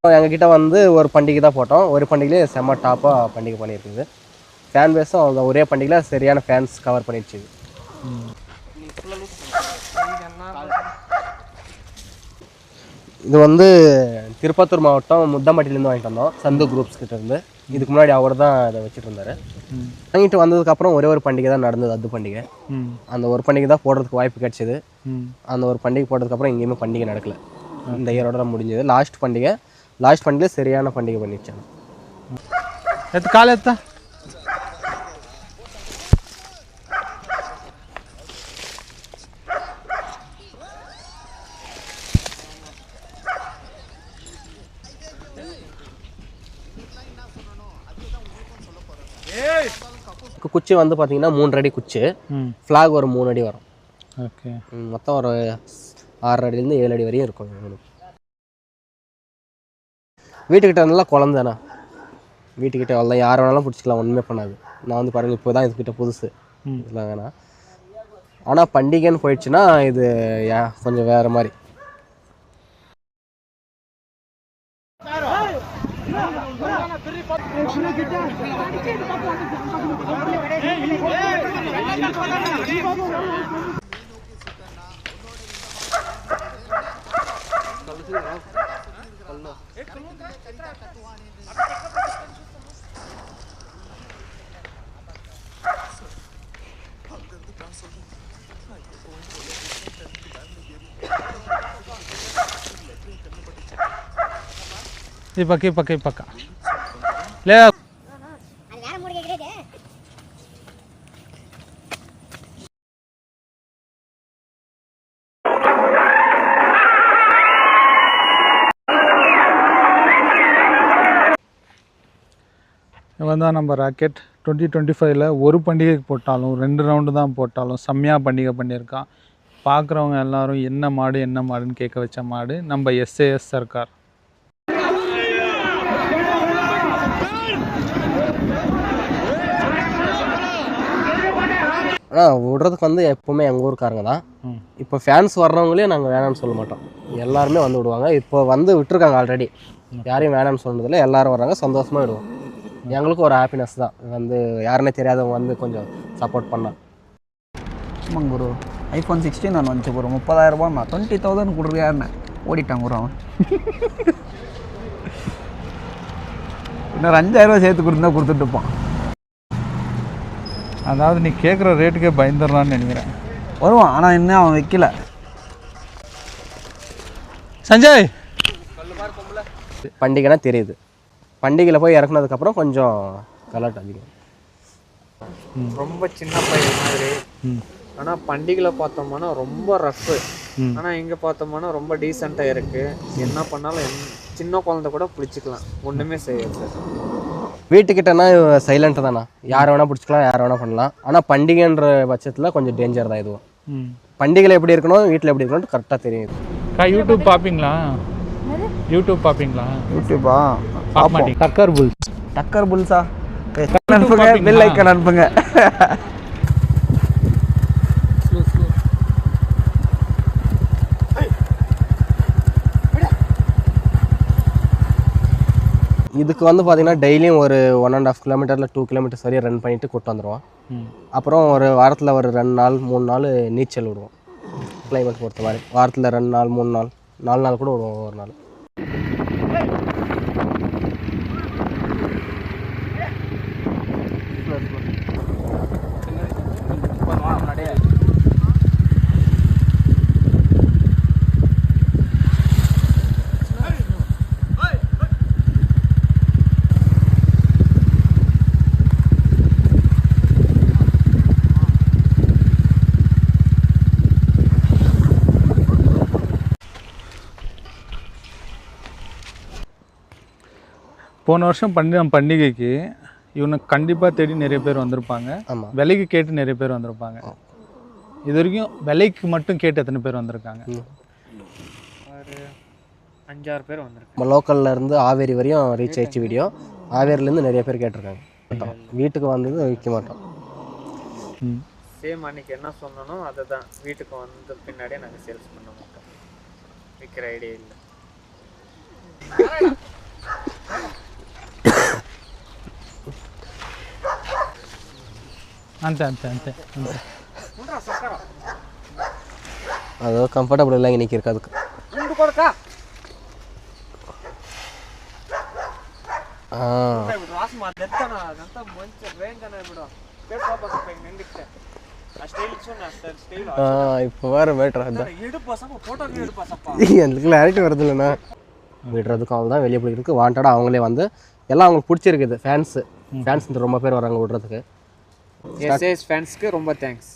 எங்ககிட்ட வந்து ஒரு பண்டிகை தான் போட்டோம். ஒரு பண்டிகையிலே செம்ம டாப்பாக பண்டிகை பண்ணியிருக்குது. ஃபேன் பேஸும் அவங்க ஒரே பண்டிகையில் சரியான ஃபேன்ஸ் கவர் பண்ணிடுச்சு. இது வந்து திருப்பத்தூர் மாவட்டம் முத்தம்பட்டிலேருந்து வாங்கிட்டு வந்தோம், சந்து குரூப்ஸ் கிட்ட இருந்து. இதுக்கு முன்னாடி அவர் தான் அதை வச்சுட்டு இருந்தார். வாங்கிட்டு வந்ததுக்கப்புறம் ஒரே ஒரு பண்டிகை தான் நடந்தது, அது பண்டிகை. அந்த ஒரு பண்டிகை தான் போடுறதுக்கு வாய்ப்பு கிடைச்சிது. அந்த ஒரு பண்டிகை போட்டதுக்கப்புறம் எங்கேயுமே பண்டிகை நடக்கலை. இந்த இயரோட தான் முடிஞ்சது. லாஸ்ட் பண்டிகை சரியான பண்டிகை பண்ணிடுச்சாங்க. காலத்தா குச்சி வந்து பார்த்தீங்கன்னா 3 அடி குச்சி, ஃப்ளாக் ஒரு 3 அடி வரும். ஓகே, மொத்தம் ஒரு 6 அடியிலேருந்து 7 அடி வரையும் இருக்கும். வீட்டுக்கிட்ட நல்லா குழந்தாண்ணா, வீட்டுக்கிட்ட அவ்வளோ யார் வேணாலும் பிடிச்சிக்கலாம், ஒன்றுமே பண்ணாது. நான் வந்து பாருங்கள் இப்போ தான் இதுக்கிட்ட புதுசு, இதெல்லாம் வேணாம். ஆனால் பண்டிகைன்னு போயிடுச்சுன்னா இது கொஞ்சம் வேறு மாதிரி. ಈ ಪಕ್ಕ ಲೇ இவன் நம்ம ராக்கெட் 2025 ஒரு பண்டிகைக்கு போட்டாலும் 2 ரவுண்டு தான் போட்டாலும் செம்மையாக பண்டிகை பண்ணியிருக்கான். பார்க்குறவங்க எல்லாரும் என்ன மாடுன்னு கேட்க வச்ச மாடு நம்ம SAS சர்க்கார். ஆனால் விடுறதுக்கு வந்து எப்போவுமே எங்கள் ஊருக்காரங்க தான். இப்போ ஃபேன்ஸ் வர்றவங்களே நாங்கள் வேணாம்னு சொல்ல மாட்டோம், எல்லாருமே வந்து விடுவாங்க. இப்போ வந்து விட்டுருக்காங்க ஆல்ரெடி, யாரையும் வேணாம்னு சொன்னதில்லை, எல்லோரும் வர்றாங்க, சந்தோஷமாக விடுவோம். எங்களுக்கும் ஒரு ஹாப்பினஸ் தான், வந்து யாருன்னே தெரியாதவங்க வந்து கொஞ்சம் சப்போர்ட் பண்ணால். ஆமாங்க ப்ரோ, iPhone 16 நான் வந்துச்சு ப்ரோ, 30,000 நான் 20,000 கொடுக்குறாருன்னு ஓடிட்டாங்க ப்ரோ. அவன் இன்னொரு 5,000 சேர்த்து கொடுத்தா கொடுத்துட்டுப்பான். அதாவது நீ கேட்குற ரேட்டுக்கே பயந்துடுறான்னு நினைக்கிறேன். வருவான், ஆனால் இன்னும் அவன் வைக்கல. சஞ்சய் பண்டிகைனா தெரியுது, பண்டிகையில் போய் இறக்குனதுக்கப்புறம் கொஞ்சம் கலாட் அதிகம். ரொம்ப சின்ன பையன் மாதிரி, ஆனால் பண்டிகையில் பார்த்தோம்னா ரொம்ப ரஃப்பு, ஆனால் இங்கே பார்த்தோம்னா ரொம்ப டீசெண்டாக இருக்குது. என்ன பண்ணாலும் சின்ன குழந்தை கூட பிடிச்சிக்கலாம், ஒன்றுமே செய்யாது. வீட்டுக்கிட்டனா சைலண்ட்டு தானா, யார் வேணால் பிடிச்சிக்கலாம், யார் வேணால் பண்ணலாம். ஆனால் பண்டிகைன்ற பட்சத்தில் கொஞ்சம் டேஞ்சர் தான் இதுவும். பண்டிகையில் எப்படி இருக்கணும், வீட்டில் எப்படி இருக்கணும்னு கரெக்டாக தெரியுது. யூடியூப் பார்ப்பீங்களா? யூடியூப்பா டக்கர் புல்ஸா அனுப்புங்க, பெல் ஐக்கான் அனுப்புங்க. இதுக்கு வந்து பார்த்தீங்கன்னா டெய்லியும் ஒரு 1.5 கிலோமீட்டரில் 2 கிலோமீட்டர்ஸ் வரையும் ரன் பண்ணிவிட்டு கூப்பிட்டு வந்துடுவோம். அப்புறம் ஒரு வாரத்தில் ஒரு 2 நாள் 3 நாள் நீச்சல் விடுவோம், கிளைமேட் பொறுத்த மாதிரி. வாரத்தில் 2 நாள் 3 நாள் 4 நாள் கூட விடுவோம் ஒரு நாள். போன வருஷம் பண்டிகைக்கு இவனை கண்டிப்பாக தேடி நிறைய பேர் வந்திருப்பாங்க. விலைக்கு கேட்டு நிறைய பேர் வந்திருப்பாங்க. இது வரைக்கும் விலைக்கு மட்டும் கேட்டு எத்தனை பேர் வந்திருக்காங்க? ஒரு 5-6 பேர் வந்திருக்காங்க. நம்ம லோக்கல்ல இருந்து ஆவேரி வரையும் ரீச் ஆயிடுச்சு வீடியோ. ஆவேரிலேருந்து நிறைய பேர் கேட்டிருக்காங்க. வீட்டுக்கு வந்தது விற்க மாட்டோம். சேம் அன்னைக்கு என்ன சொன்னனோ அதை தான் வீட்டுக்கு வந்த பின்னாடியே நாங்கள் சேல்ஸ் பண்ண மாட்டோம், விற்கிற ஐடியா இல்லை. అంతే అంతే అంతే అంతే ಅದು ಕಂಫರ್ಟಬಲ್ ಇಲ್ಲ ಇನ್ನಿಕ್ಕೆ ಇರ್ಕೋದಕ್ಕೆ ಹಾಂ இப்போ வேறு மேட்ரு அதுதான் எனக்கு கிளாரிட்டி வருதில்லண்ணா விடுறதுக்கும் அவங்க தான் வெளியே பிடிக்கிறதுக்கு வாண்டடாக அவங்களே வந்து எல்லாம் அவங்களுக்கு பிடிச்சிருக்குது ஃபேன்ஸ் ரொம்ப பேர் வராங்க விடுறதுக்கு எஸ்ஏஎஸ் ஃபேன்ஸ்க்கு ரொம்ப தேங்க்ஸ்